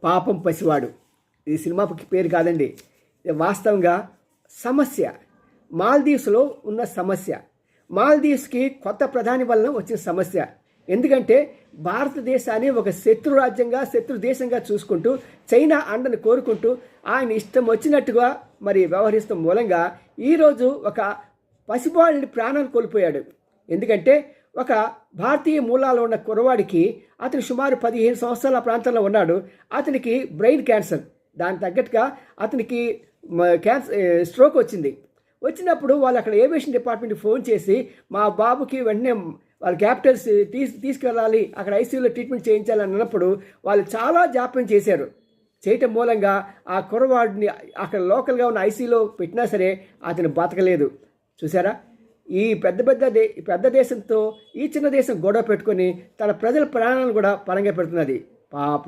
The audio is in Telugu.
పాపం పసివాడు. ఈ సినిమా పేరు కాదండి, ఇది వాస్తవంగా సమస్య. మాల్దీవ్స్లో ఉన్న సమస్య. మాల్దీవ్స్కి కొత్త ప్రధాని వలన వచ్చిన సమస్య. ఎందుకంటే భారతదేశాన్ని ఒక శత్రు రాజ్యంగా, శత్రు దేశంగా చూసుకుంటూ, చైనా అండను కోరుకుంటూ ఆయన ఇష్టం వచ్చినట్టుగా మరి వ్యవహరిస్తాం మూలంగా ఈరోజు ఒక పసిబాలుని ప్రాణాలు కోల్పోయాడు. ఎందుకంటే ఒక భారతీయ మూలాలు ఉన్న కుర్రవాడికి, అతను సుమారు 15 సంవత్సరాల ప్రాంతంలో ఉన్నాడు. అతనికి బ్రెయిన్ క్యాన్సర్, దానికి తగ్గట్టుగా అతనికి స్ట్రోక్ వచ్చినప్పుడు వాళ్ళు అక్కడ ఏవియేషన్ డిపార్ట్మెంట్కి ఫోన్ చేసి మా బాబుకి వెంటనే వాళ్ళ క్యాపిటల్స్ తీసుకెళ్ళాలి, అక్కడ ఐసీయూలో ట్రీట్మెంట్ చేయించాలని అన్నప్పుడు వాళ్ళు చాలా జాప్యం చేయటం మూలంగా ఆ కుర్రవాడిని అక్కడ లోకల్గా ఉన్న ఐసీయూలో పెట్టినా సరే అతను బతకలేదు. చూసారా, ఈ పెద్ద దేశంతో ఈ చిన్న దేశం గొడవ పెట్టుకొని తన ప్రజల ప్రాణాలను కూడా పరంగా పెడుతున్నది. పాపం.